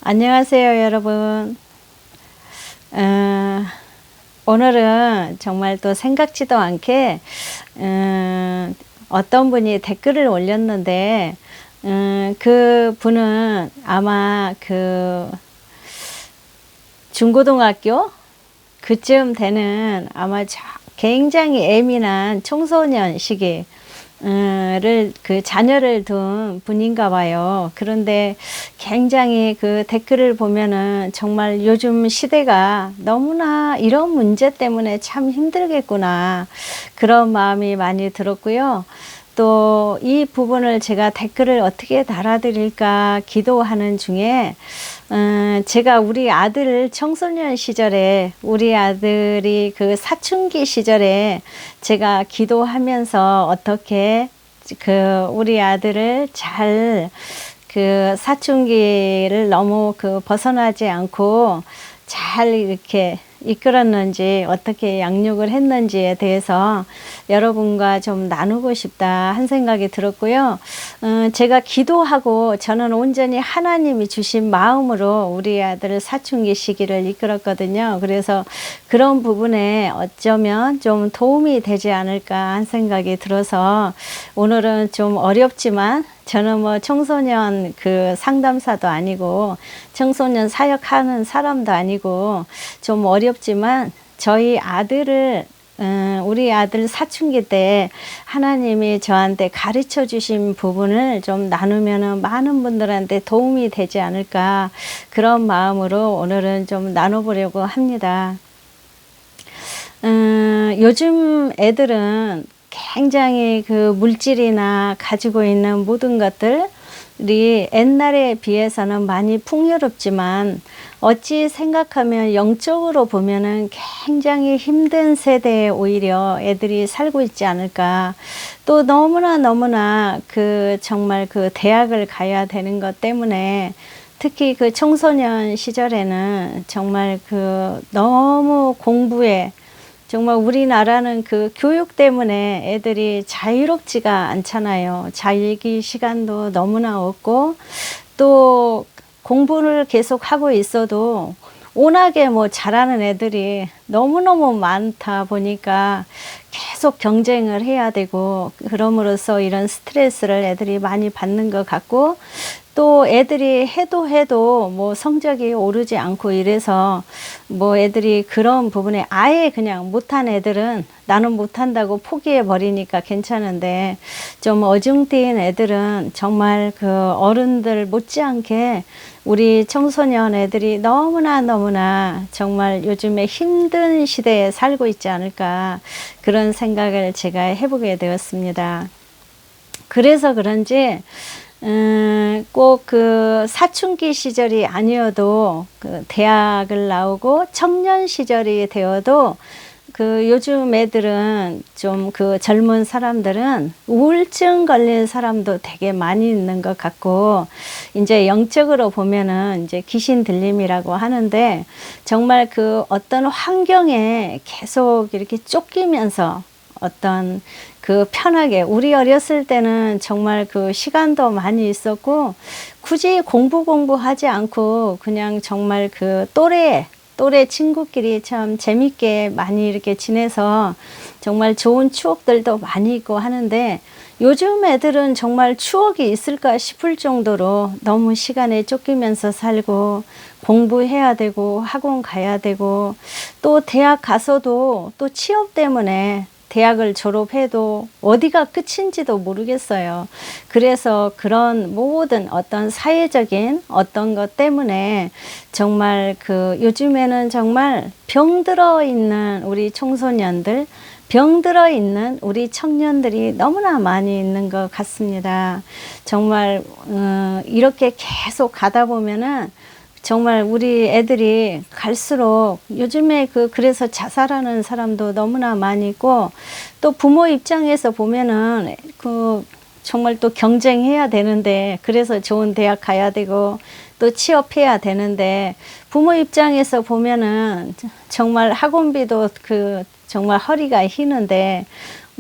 안녕하세요, 여러분. 어, 오늘은 정말 또 생각지도 않게 어떤 분이 댓글을 올렸는데 그 분은 아마 그 중고등학교 그쯤 되는 아마 굉장히 예민한 청소년 시기 그 자녀를 둔 분인가 봐요. 그런데 굉장히 그 댓글을 보면은 정말 요즘 시대가 너무나 이런 문제 때문에 참 힘들겠구나, 그런 마음이 많이 들었고요. 또 이 부분을 제가 댓글을 어떻게 달아드릴까 기도하는 중에 제가 우리 아들 청소년 시절에, 우리 아들이 그 사춘기 시절에 제가 기도하면서 어떻게 우리 아들을 잘 사춘기를 너무 벗어나지 않고 잘 이렇게 이끌었는지, 어떻게 양육을 했는지에 대해서 여러분과 좀 나누고 싶다 한 생각이 들었고요. 제가 기도하고 저는 온전히 하나님이 주신 마음으로 우리 아들 사춘기 시기를 이끌었거든요. 그래서 그런 부분에 어쩌면 좀 도움이 되지 않을까 한 생각이 들어서 오늘은 좀 어렵지만, 저는 뭐 청소년 상담사도 아니고 청소년 사역하는 사람도 아니고 좀 어렵지만, 저희 아들을 우리 아들 사춘기 때 하나님이 저한테 가르쳐 주신 부분을 좀 나누면은 많은 분들한테 도움이 되지 않을까, 그런 마음으로 오늘은 좀 나눠보려고 합니다. 요즘 애들은 굉장히 물질이나 가지고 있는 모든 것들이 옛날에 비해서는 많이 풍요롭지만, 어찌 생각하면 영적으로 보면은 굉장히 힘든 세대에 오히려 애들이 살고 있지 않을까. 또 너무나 정말 대학을 가야 되는 것 때문에, 특히 청소년 시절에는 정말 너무 공부에, 정말 우리나라는 교육 때문에 애들이 자유롭지가 않잖아요. 자유기 시간도 너무나 없고, 또 공부를 계속 하고 있어도 워낙에 잘하는 애들이 너무너무 많다 보니까 계속 경쟁을 해야 되고, 그럼으로써 이런 스트레스를 애들이 많이 받는 것 같고, 또 애들이 해도 성적이 오르지 않고 이래서 애들이 그런 부분에 아예 그냥 못한 애들은 나는 못한다고 포기해 버리니까 괜찮은데, 좀 어중뛴 애들은 정말 어른들 못지않게 우리 청소년 애들이 너무나 정말 요즘에 힘든 시대에 살고 있지 않을까, 그런 생각을 제가 해보게 되었습니다. 그래서 그런지 꼭 사춘기 시절이 아니어도 대학을 나오고 청년 시절이 되어도 요즘 애들은 좀 젊은 사람들은 우울증 걸린 사람도 되게 많이 있는 것 같고, 이제 영적으로 보면은 이제 귀신 들림이라고 하는데, 정말 어떤 환경에 계속 이렇게 쫓기면서 어떤 편하게, 우리 어렸을 때는 정말 시간도 많이 있었고, 굳이 공부하지 않고 그냥 정말 또래 친구끼리 참 재밌게 많이 이렇게 지내서 정말 좋은 추억들도 많이 있고 하는데, 요즘 애들은 정말 추억이 있을까 싶을 정도로 너무 시간에 쫓기면서 살고, 공부해야 되고 학원 가야 되고, 또 대학 가서도 또 취업 때문에 대학을 졸업해도 어디가 끝인지도 모르겠어요. 그래서 그런 모든 어떤 사회적인 어떤 것 때문에 정말 요즘에는 정말 병들어 있는 우리 청소년들, 병들어 있는 우리 청년들이 너무나 많이 있는 것 같습니다. 정말 이렇게 계속 가다 보면은 정말 우리 애들이 갈수록 요즘에 그래서 자살하는 사람도 너무나 많이 있고, 또 부모 입장에서 보면은 정말 또 경쟁해야 되는데, 그래서 좋은 대학 가야 되고 또 취업해야 되는데, 부모 입장에서 보면은 정말 학원비도 정말 허리가 휘는데,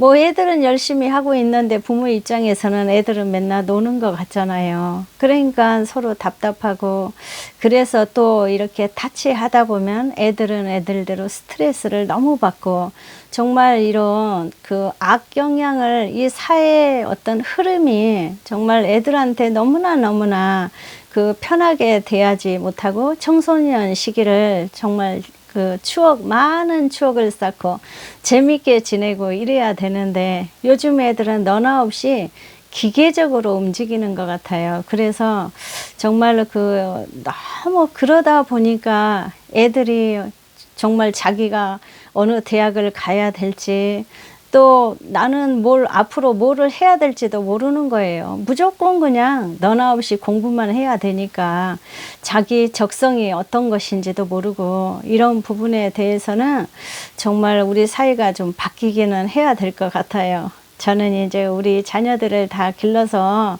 뭐 애들은 열심히 하고 있는데 부모 입장에서는 애들은 맨날 노는 것 같잖아요. 그러니까 서로 답답하고, 그래서 또 이렇게 타치하다 보면 애들은 애들대로 스트레스를 너무 받고, 정말 이런 그 악영향을, 이 사회의 어떤 흐름이 정말 애들한테 너무나 그 편하게 대하지 못하고, 청소년 시기를 정말 그 많은 추억을 쌓고 재밌게 지내고 이래야 되는데, 요즘 애들은 너나 없이 기계적으로 움직이는 것 같아요. 그래서 정말로 너무 그러다 보니까 애들이 정말 자기가 어느 대학을 가야 될지, 또 나는 앞으로 뭐를 해야 될지도 모르는 거예요. 무조건 그냥 너나 없이 공부만 해야 되니까 자기 적성이 어떤 것인지도 모르고, 이런 부분에 대해서는 정말 우리 사회가 좀 바뀌기는 해야 될 것 같아요. 저는 이제 우리 자녀들을 다 길러서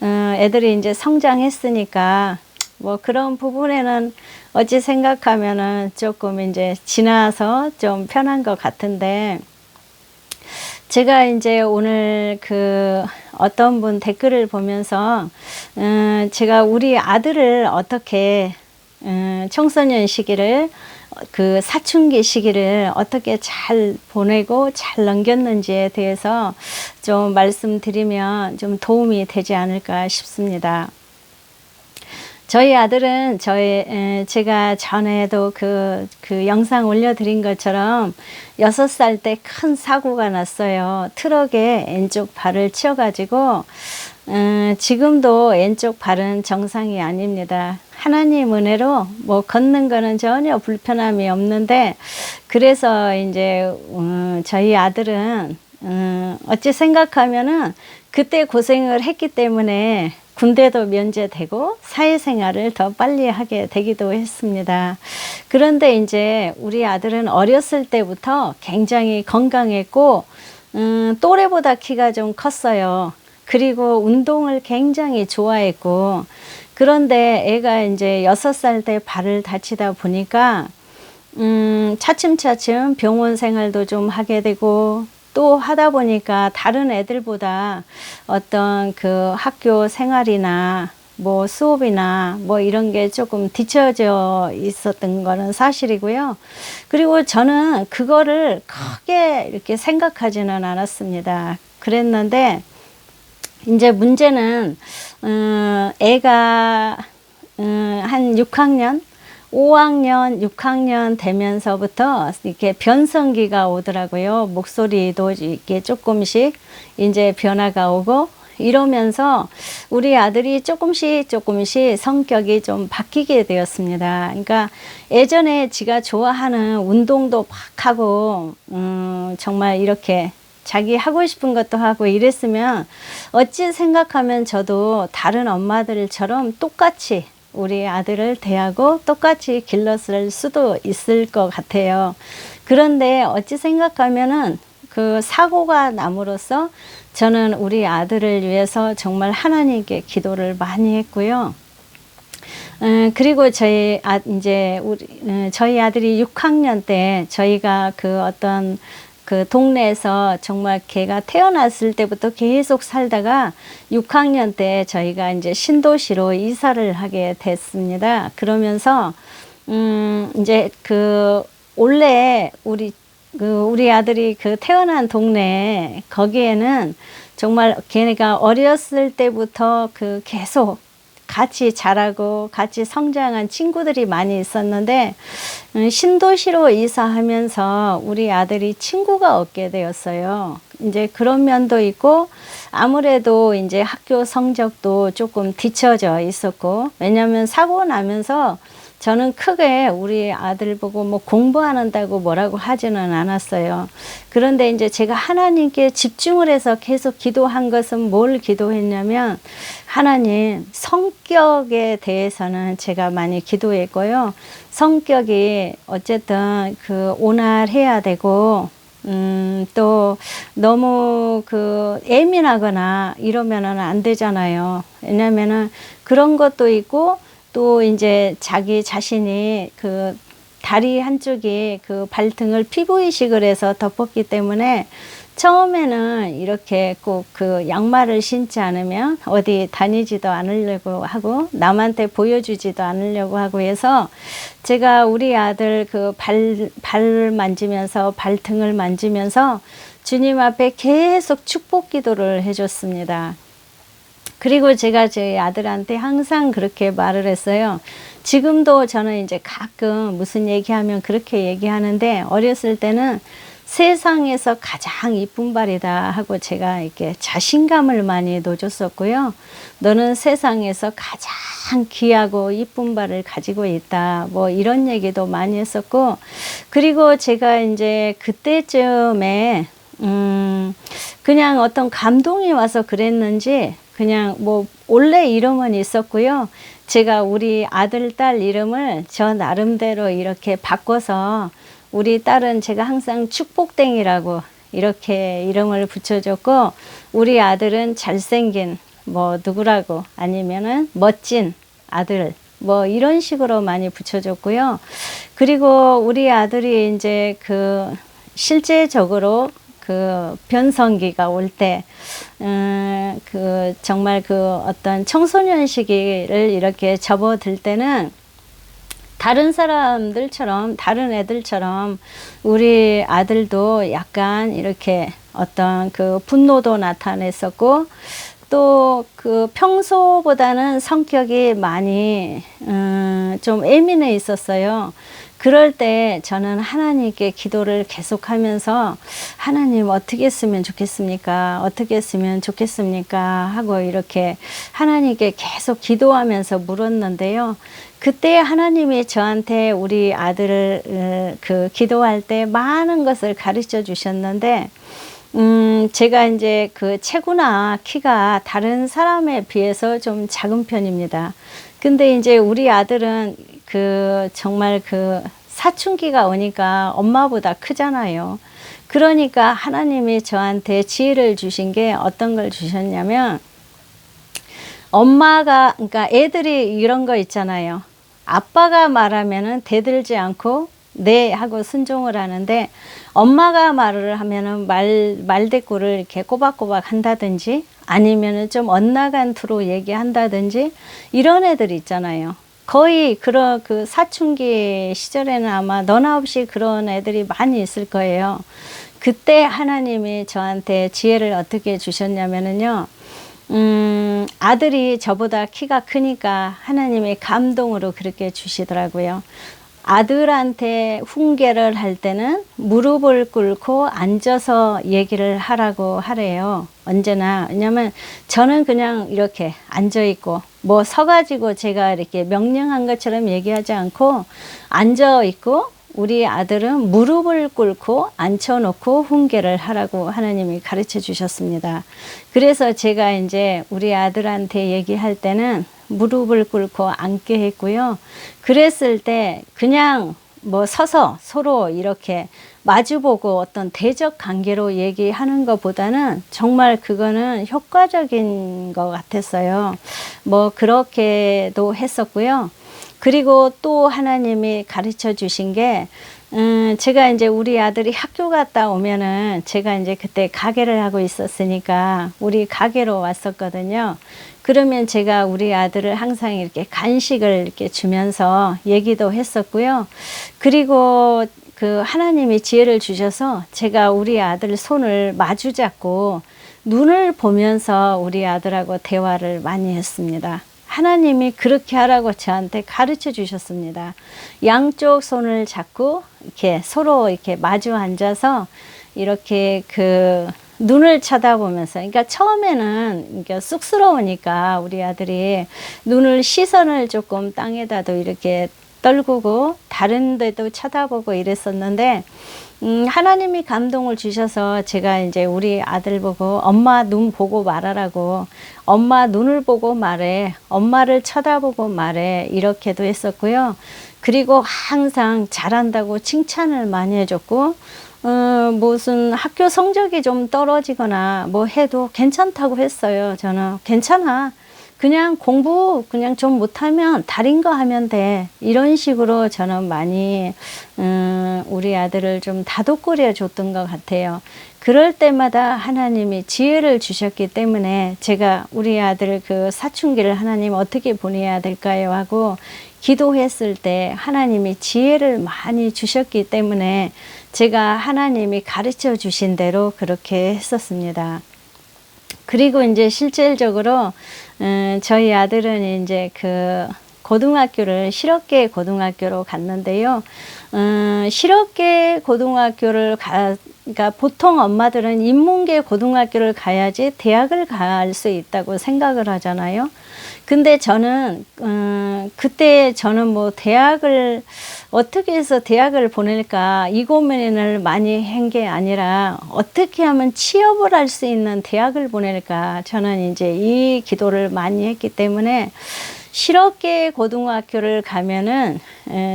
애들이 이제 성장했으니까 뭐 그런 부분에는 어찌 생각하면은 조금 이제 지나서 좀 편한 것 같은데, 제가 이제 오늘 어떤 분 댓글을 보면서 제가 우리 아들을 어떻게 청소년 시기를, 그 사춘기 시기를 어떻게 잘 보내고 잘 넘겼는지에 대해서 좀 말씀드리면 좀 도움이 되지 않을까 싶습니다. 저희 아들은 제가 전에도 그 영상 올려드린 것처럼 6살 때 큰 사고가 났어요. 트럭에 왼쪽 발을 치여가지고 지금도 왼쪽 발은 정상이 아닙니다. 하나님 은혜로 뭐 걷는 거는 전혀 불편함이 없는데, 그래서 이제 저희 아들은 어찌 생각하면은 그때 고생을 했기 때문에 군대도 면제되고 사회생활을 더 빨리 하게 되기도 했습니다. 그런데 이제 우리 아들은 어렸을 때부터 굉장히 건강했고 또래보다 키가 좀 컸어요. 그리고 운동을 굉장히 좋아했고, 그런데 애가 이제 6살 때 발을 다치다 보니까 차츰차츰 병원 생활도 좀 하게 되고, 또 하다 보니까 다른 애들보다 어떤 그 학교 생활이나 뭐 수업이나 뭐 이런 게 조금 뒤처져 있었던 거는 사실이고요. 그리고 저는 그거를 크게 이렇게 생각하지는 않았습니다. 그랬는데 이제 문제는 애가 한 6학년 5학년, 6학년 되면서부터 이렇게 변성기가 오더라고요. 목소리도 이렇게 조금씩 이제 변화가 오고, 이러면서 우리 아들이 조금씩 성격이 좀 바뀌게 되었습니다. 그러니까 예전에 지가 좋아하는 운동도 막 하고, 정말 이렇게 자기 하고 싶은 것도 하고 이랬으면 어찌 생각하면 저도 다른 엄마들처럼 똑같이 우리 아들을 대하고 똑같이 길렀을 수도 있을 것 같아요. 그런데 어찌 생각하면은 그 사고가 남으로써 저는 우리 아들을 위해서 정말 하나님께 기도를 많이 했고요. 그리고 저희 아들이 6학년 때 저희가 어떤 그 동네에서 정말 걔가 태어났을 때부터 계속 살다가 6학년 때 저희가 이제 신도시로 이사를 하게 됐습니다. 그러면서 이제 원래 우리 아들이 태어난 동네, 거기에는 정말 걔네가 어렸을 때부터 계속 같이 자라고 같이 성장한 친구들이 많이 있었는데, 신도시로 이사하면서 우리 아들이 친구가 없게 되었어요. 이제 그런 면도 있고, 아무래도 이제 학교 성적도 조금 뒤처져 있었고, 왜냐하면 사고 나면서 저는 크게 우리 아들 보고 뭐 공부한다고 뭐라고 하지는 않았어요. 그런데 이제 제가 하나님께 집중을 해서 계속 기도한 것은 뭘 기도했냐면, 하나님, 성격에 대해서는 제가 많이 기도했고요. 성격이 어쨌든 온화해야 되고, 또 너무 예민하거나 이러면은 안 되잖아요. 왜냐면은 그런 것도 있고, 또 이제 자기 자신이 다리 한쪽이 발등을 피부 이식을 해서 덮었기 때문에 처음에는 이렇게 꼭 그 양말을 신지 않으면 어디 다니지도 않으려고 하고 남한테 보여주지도 않으려고 하고 해서 제가 우리 아들 그 발 만지면서 발등을 만지면서 주님 앞에 계속 축복 기도를 해줬습니다. 그리고 제가 제 아들한테 항상 그렇게 말을 했어요. 지금도 저는 이제 가끔 무슨 얘기하면 그렇게 얘기하는데 어렸을 때는 세상에서 가장 이쁜 발이다 하고 제가 이렇게 자신감을 많이 넣어줬었고요. 너는 세상에서 가장 귀하고 이쁜 발을 가지고 있다. 뭐 이런 얘기도 많이 했었고, 그리고 제가 이제 그때쯤에 그냥 어떤 감동이 와서 그랬는지 그냥 뭐 원래 이름은 있었고요. 제가 우리 아들, 딸 이름을 저 나름대로 이렇게 바꿔서 우리 딸은 제가 항상 축복땡이라고 이렇게 이름을 붙여줬고, 우리 아들은 잘생긴 뭐 누구라고 아니면은 멋진 아들 뭐 이런 식으로 많이 붙여줬고요. 그리고 우리 아들이 이제 그 실제적으로 그 변성기가 올 때, 그 정말 그 어떤 청소년 시기를 이렇게 접어들 때는 다른 사람들처럼, 다른 애들처럼 우리 아들도 약간 이렇게 어떤 그 분노도 나타냈었고, 또 그 평소보다는 성격이 많이 좀 예민해 있었어요. 그럴 때 저는 하나님께 기도를 계속하면서 하나님 어떻게 했으면 좋겠습니까? 어떻게 했으면 좋겠습니까? 하고 이렇게 하나님께 계속 기도하면서 물었는데요. 그때 하나님이 저한테 우리 아들을 그 기도할 때 많은 것을 가르쳐 주셨는데, 제가 이제 그 체구나 키가 다른 사람에 비해서 좀 작은 편입니다. 근데 이제 우리 아들은 그 정말 그 사춘기가 오니까 엄마보다 크잖아요. 그러니까 하나님이 저한테 지혜를 주신 게 어떤 걸 주셨냐면, 엄마가, 그러니까 애들이 이런 거 있잖아요. 아빠가 말하면은 대들지 않고 네 하고 순종을 하는데, 엄마가 말을 하면은 말대꾸를 이렇게 꼬박꼬박 한다든지 아니면은 좀 엇나간 투로 얘기한다든지 이런 애들 있잖아요. 거의 그런 그 사춘기 시절에는 아마 너나 없이 그런 애들이 많이 있을 거예요. 그때 하나님이 저한테 지혜를 어떻게 주셨냐면은요. 아들이 저보다 키가 크니까 하나님의 감동으로 그렇게 주시더라고요. 아들한테 훈계를 할 때는 무릎을 꿇고 앉아서 얘기를 하라고 하래요. 언제나. 왜냐면 저는 그냥 이렇게 앉아 있고 뭐 서가지고 제가 이렇게 명령한 것처럼 얘기하지 않고 앉아 있고, 우리 아들은 무릎을 꿇고 앉혀놓고 훈계를 하라고 하나님이 가르쳐 주셨습니다. 그래서 제가 이제 우리 아들한테 얘기할 때는 무릎을 꿇고 앉게 했고요. 그랬을 때 그냥 뭐 서서 서로 이렇게 마주보고 어떤 대적 관계로 얘기하는 것보다는 정말 그거는 효과적인 것 같았어요. 뭐 그렇게도 했었고요. 그리고 또 하나님이 가르쳐 주신 게, 제가 이제 우리 아들이 학교 갔다 오면은 제가 이제 그때 가게를 하고 있었으니까 우리 가게로 왔었거든요. 그러면 제가 우리 아들을 항상 이렇게 간식을 이렇게 주면서 얘기도 했었고요. 그리고 그 하나님이 지혜를 주셔서 제가 우리 아들 손을 마주 잡고 눈을 보면서 우리 아들하고 대화를 많이 했습니다. 하나님이 그렇게 하라고 저한테 가르쳐 주셨습니다. 양쪽 손을 잡고 이렇게 서로 이렇게 마주 앉아서 이렇게 그 눈을 쳐다보면서, 그러니까 처음에는 그러니까 쑥스러우니까 우리 아들이 눈을 시선을 조금 땅에다도 이렇게 떨구고 다른 데도 쳐다보고 이랬었는데, 하나님이 감동을 주셔서 제가 이제 우리 아들 보고 엄마 눈 보고 말하라고, 엄마 눈을 보고 말해, 엄마를 쳐다보고 말해, 이렇게도 했었고요. 그리고 항상 잘한다고 칭찬을 많이 해줬고, 무슨 학교 성적이 좀 떨어지거나 뭐 해도 괜찮다고 했어요. 저는 괜찮아. 그냥 공부 그냥 좀 못하면 다른 거 하면 돼. 이런 식으로 저는 많이 우리 아들을 좀 다독거려 줬던 것 같아요. 그럴 때마다 하나님이 지혜를 주셨기 때문에 제가 우리 아들 그 사춘기를 하나님 어떻게 보내야 될까요? 하고 기도했을 때 하나님이 지혜를 많이 주셨기 때문에 제가 하나님이 가르쳐 주신 대로 그렇게 했었습니다. 그리고 이제 실질적으로 저희 아들은 이제 그 고등학교를 실업계 고등학교로 갔는데요. 실업계 고등학교를 그러니까 보통 엄마들은 인문계 고등학교를 가야지 대학을 갈 수 있다고 생각을 하잖아요. 근데 저는 그때 저는 뭐 대학을 어떻게 해서 대학을 보낼까 이 고민을 많이 한 게 아니라 어떻게 하면 취업을 할 수 있는 대학을 보낼까 저는 이제 이 기도를 많이 했기 때문에 실업계 고등학교를 가면은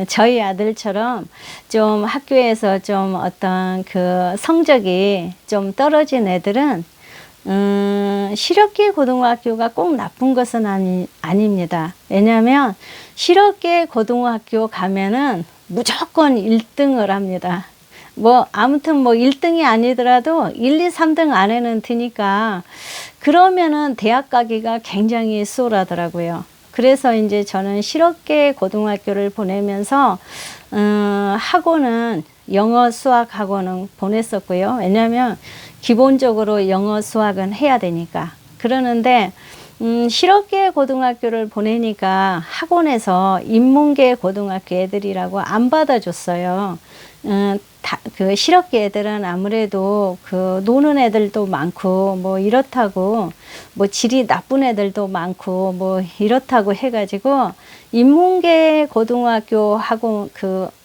저희 아들처럼 좀 학교에서 좀 어떤 그 성적이 좀 떨어진 애들은 실업계 고등학교가 꼭 나쁜 것은 아닙니다. 왜냐하면 실업계 고등학교 가면은 무조건 1등을 합니다. 뭐 아무튼 뭐 1등이 아니더라도 1, 2, 3등 안에는 드니까 그러면은 대학 가기가 굉장히 수월하더라고요. 그래서 이제 저는 실업계 고등학교를 보내면서 학원은 영어 수학 학원은 보냈었고요. 왜냐하면 기본적으로 영어 수학은 해야 되니까. 그러는데 실업계 고등학교를 보내니까 학원에서 인문계 고등학교 애들이라고 안 받아줬어요. 그 실업계 애들은 아무래도 그 노는 애들도 많고 뭐 이렇다고 뭐 질이 나쁜 애들도 많고 뭐 이렇다고 해가지고 인문계 고등학교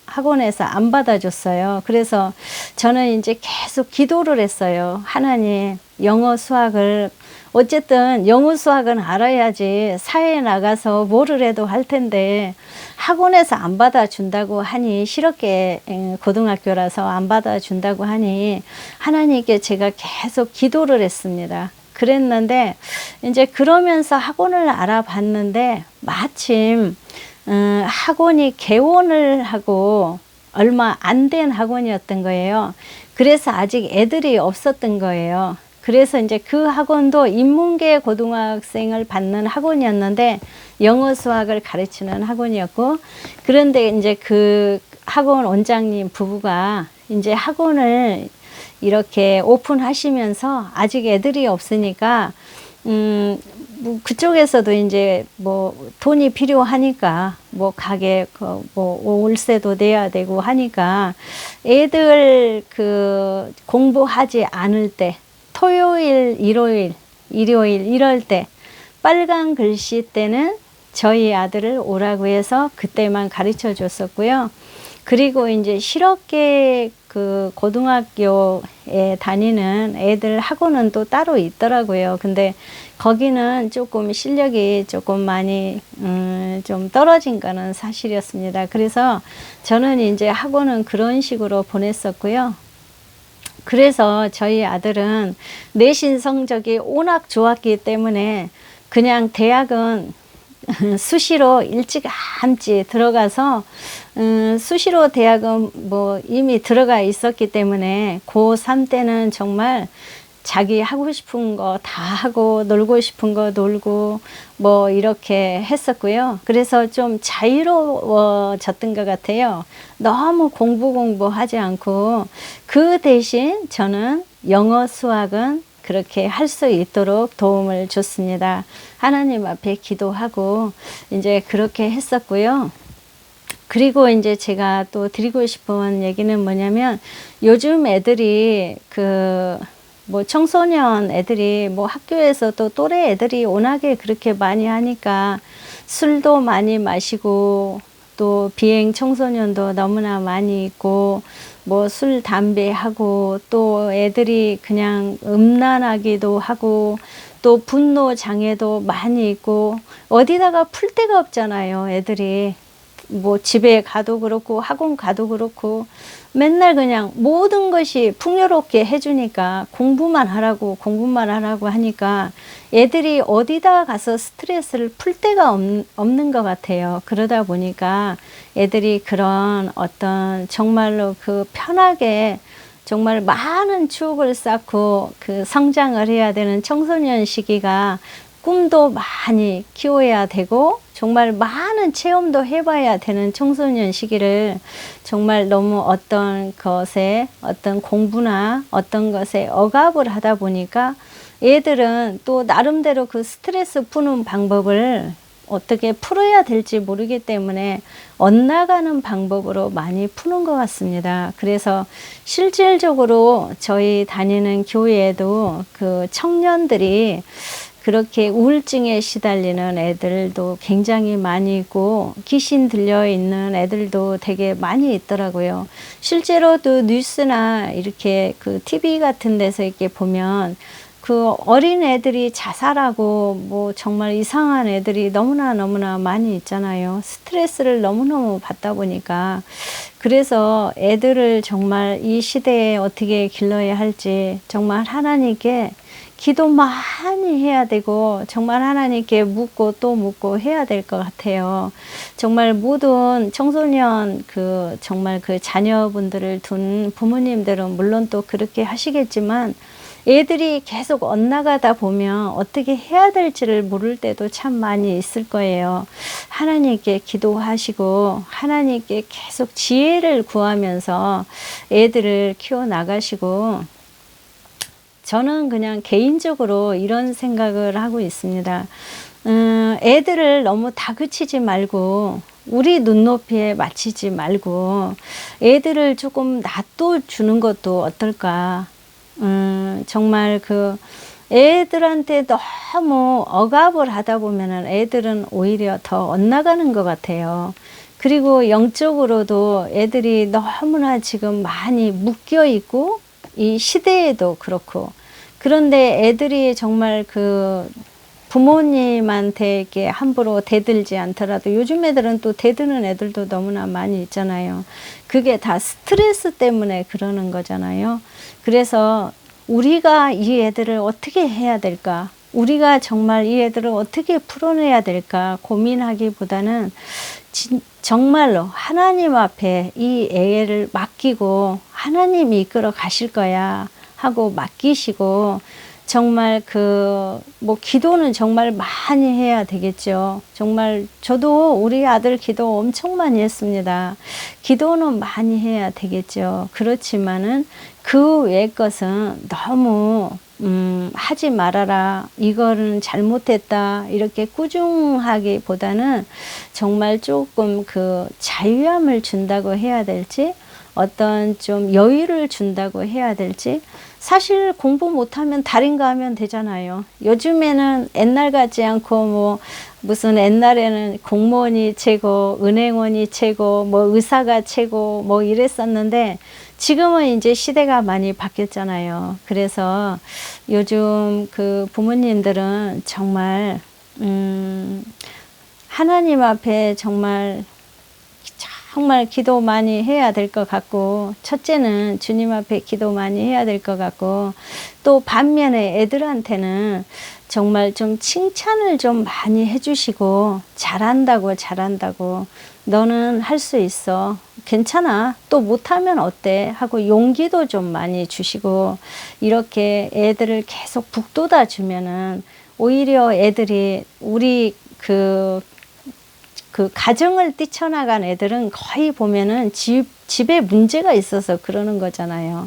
학원에서 안 받아줬어요. 그래서 저는 이제 계속 기도를 했어요. 하나님, 영어 수학을 어쨌든 영어 수학은 알아야지 사회에 나가서 뭐를 해도 할 텐데 학원에서 안 받아준다고 하니 실업계 고등학교라서 안 받아준다고 하니 하나님께 제가 계속 기도를 했습니다. 그랬는데 이제 그러면서 학원을 알아봤는데 마침 학원이 개원을 하고 얼마 안 된 학원이었던 거예요. 그래서 아직 애들이 없었던 거예요. 그래서 이제 그 학원도 인문계 고등학생을 받는 학원이었는데 영어 수학을 가르치는 학원이었고, 그런데 이제 그 학원 원장님 부부가 이제 학원을 이렇게 오픈하시면서 아직 애들이 없으니까 뭐 그쪽에서도 이제 뭐 돈이 필요하니까 뭐 가게 뭐 월세도 내야 되고 하니까 애들 그 공부하지 않을 때 토요일, 일요일 이럴 때 빨간 글씨 때는 저희 아들을 오라고 해서 그때만 가르쳐 줬었고요. 그리고 이제 실업계 그 고등학교에 다니는 애들 학원은 또 따로 있더라고요. 근데 거기는 조금 실력이 조금 많이 좀 떨어진 거는 사실이었습니다. 그래서 저는 이제 학원은 그런 식으로 보냈었고요. 그래서 저희 아들은 내신 성적이 워낙 좋았기 때문에 그냥 대학은 수시로 일찌감치 들어가서 수시로 대학은 뭐 이미 들어가 있었기 때문에 고3 때는 정말 자기 하고 싶은 거 다 하고 놀고 싶은 거 놀고 뭐 이렇게 했었고요. 그래서 좀 자유로워졌던 것 같아요. 너무 공부하지 않고 그 대신 저는 영어 수학은 그렇게 할 수 있도록 도움을 줬습니다. 하나님 앞에 기도하고 이제 그렇게 했었고요. 그리고 이제 제가 또 드리고 싶은 얘기는 뭐냐면 요즘 애들이 뭐 청소년 애들이 뭐 학교에서 또 또래 애들이 워낙에 그렇게 많이 하니까 술도 많이 마시고 또 비행 청소년도 너무나 많이 있고 뭐 술, 담배 하고 또 애들이 그냥 음란하기도 하고 또 분노 장애도 많이 있고 어디다가 풀 데가 없잖아요, 애들이. 뭐 집에 가도 그렇고 학원 가도 그렇고 맨날 그냥 모든 것이 풍요롭게 해주니까 공부만 하라고 하니까 애들이 어디다 가서 스트레스를 풀 데가 없는 것 같아요. 그러다 보니까 애들이 그런 어떤 정말로 그 편하게 정말 많은 추억을 쌓고 그 성장을 해야 되는 청소년 시기가 꿈도 많이 키워야 되고 정말 많은 체험도 해봐야 되는 청소년 시기를 정말 너무 어떤 것에 어떤 공부나 어떤 것에 억압을 하다 보니까 애들은 또 나름대로 그 스트레스 푸는 방법을 어떻게 풀어야 될지 모르기 때문에 엇나가는 방법으로 많이 푸는 것 같습니다. 그래서 실질적으로 저희 다니는 교회에도 그 청년들이 그렇게 우울증에 시달리는 애들도 굉장히 많이 있고 귀신 들려 있는 애들도 되게 많이 있더라고요. 실제로도 뉴스나 이렇게 그 TV 같은 데서 이렇게 보면 그 어린 애들이 자살하고 뭐 정말 이상한 애들이 너무나 많이 있잖아요. 스트레스를 너무너무 받다 보니까. 그래서 애들을 정말 이 시대에 어떻게 길러야 할지 정말 하나님께 기도 많이 해야 되고 정말 하나님께 묻고 또 묻고 해야 될 것 같아요. 정말 모든 청소년 그 정말 그 자녀분들을 둔 부모님들은 물론 또 그렇게 하시겠지만 애들이 계속 엇나가다 보면 어떻게 해야 될지를 모를 때도 참 많이 있을 거예요. 하나님께 기도하시고 하나님께 계속 지혜를 구하면서 애들을 키워나가시고 저는 그냥 개인적으로 이런 생각을 하고 있습니다. 애들을 너무 다그치지 말고 우리 눈높이에 맞추지 말고 애들을 조금 놔둬주는 것도 어떨까. 정말 그 애들한테 너무 억압을 하다 보면은 애들은 오히려 더 엇나가는 것 같아요. 그리고 영적으로도 애들이 너무나 지금 많이 묶여 있고 이 시대에도 그렇고 그런데 애들이 정말 그 부모님한테 이렇게 함부로 대들지 않더라도 요즘 애들은 또 대드는 애들도 너무나 많이 있잖아요. 그게 다 스트레스 때문에 그러는 거잖아요. 그래서 우리가 이 애들을 어떻게 해야 될까? 우리가 정말 이 애들을 어떻게 풀어내야 될까 고민하기보다는 정말로 하나님 앞에 이 애를 맡기고 하나님이 이끌어 가실 거야 하고 맡기시고 정말 뭐 기도는 정말 많이 해야 되겠죠. 정말 저도 우리 아들 기도 엄청 많이 했습니다. 기도는 많이 해야 되겠죠. 그렇지만은 그 외의 것은 너무 하지 말아라. 이거는 잘못했다. 이렇게 꾸중하기보다는 정말 조금 그 자유함을 준다고 해야 될지 어떤 좀 여유를 준다고 해야 될지 사실 공부 못하면 달인가 하면 되잖아요. 요즘에는 옛날 같지 않고 뭐 무슨 옛날에는 공무원이 최고, 은행원이 최고, 뭐 의사가 최고 뭐 이랬었는데 지금은 이제 시대가 많이 바뀌었잖아요. 그래서 요즘 그 부모님들은 정말 하나님 앞에 정말 기도 많이 해야 될 것 같고 첫째는 주님 앞에 기도 많이 해야 될 것 같고 또 반면에 애들한테는 정말 좀 칭찬을 좀 많이 해주시고 잘한다고 너는 할 수 있어 괜찮아 또 못하면 어때 하고 용기도 좀 많이 주시고 이렇게 애들을 계속 북돋아 주면은 오히려 애들이 우리 그 가정을 뛰쳐나간 애들은 거의 보면은 집에 문제가 있어서 그러는 거잖아요.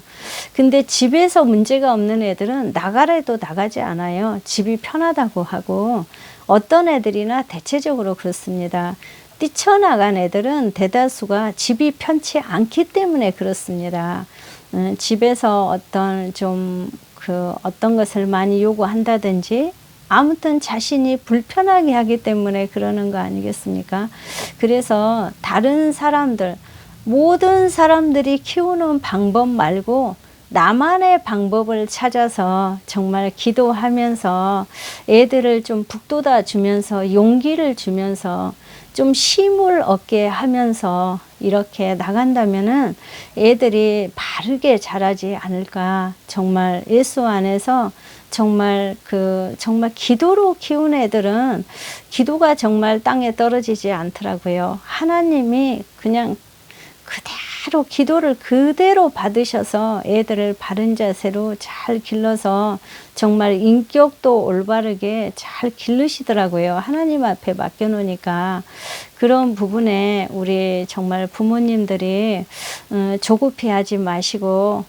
근데 집에서 문제가 없는 애들은 나가래도 나가지 않아요. 집이 편하다고 하고 어떤 애들이나 대체적으로 그렇습니다. 뛰쳐나간 애들은 대다수가 집이 편치 않기 때문에 그렇습니다. 집에서 어떤 것을 많이 요구한다든지 아무튼 자신이 불편하게 하기 때문에 그러는 거 아니겠습니까? 그래서 다른 사람들, 모든 사람들이 키우는 방법 말고 나만의 방법을 찾아서 정말 기도하면서 애들을 좀 북돋아 주면서 용기를 주면서 좀 쉼을 얻게 하면서 이렇게 나간다면은 애들이 바르게 자라지 않을까. 정말 예수 안에서 정말 정말 기도로 키운 애들은 기도가 정말 땅에 떨어지지 않더라고요. 하나님이 그냥 그대로 기도를 그대로 받으셔서 애들을 바른 자세로 잘 길러서 정말 인격도 올바르게 잘 기르시더라고요. 하나님 앞에 맡겨놓으니까. 그런 부분에 우리 정말 부모님들이 조급해하지 마시고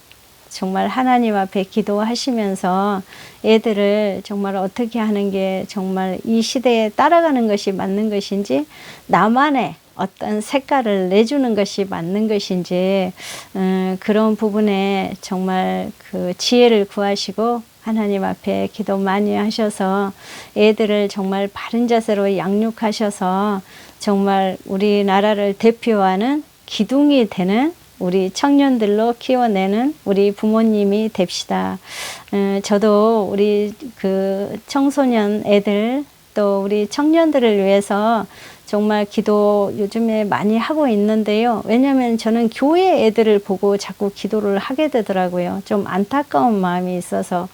정말 하나님 앞에 기도하시면서 애들을 정말 어떻게 하는 게 정말 이 시대에 따라가는 것이 맞는 것인지, 나만의 어떤 색깔을 내주는 것이 맞는 것인지, 그런 부분에 정말 지혜를 구하시고 하나님 앞에 기도 많이 하셔서 애들을 정말 바른 자세로 양육하셔서 정말 우리나라를 대표하는 기둥이 되는 우리 청년들로 키워내는 우리 부모님이 됩시다. 저도 우리 청소년 애들 또 우리 청년들을 위해서 정말 기도 요즘에 많이 하고 있는데요. 왜냐하면 저는 교회 애들을 보고 자꾸 기도를 하게 되더라고요. 좀 안타까운 마음이 있어서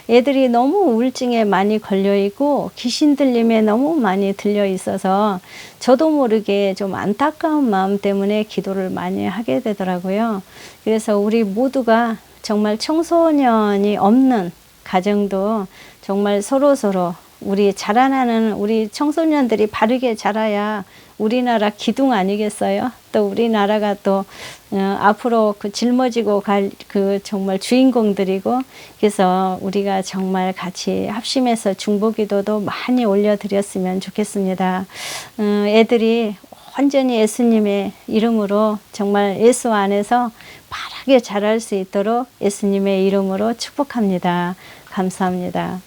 애들이 너무 우울증에 많이 걸려 있고 귀신 들림에 너무 많이 들려 있어서 저도 모르게 좀 안타까운 마음 때문에 기도를 많이 하게 되더라고요. 그래서 우리 모두가 정말 청소년이 없는 가정도 정말 서로서로 우리 자라나는 우리 청소년들이 바르게 자라야 우리나라 기둥 아니겠어요? 또 우리나라가 또 앞으로 짊어지고 갈 정말 주인공들이고, 그래서 우리가 정말 같이 합심해서 중보기도도 많이 올려드렸으면 좋겠습니다. 애들이 완전히 예수님의 이름으로 정말 예수 안에서 바르게 자랄 수 있도록 예수님의 이름으로 축복합니다. 감사합니다.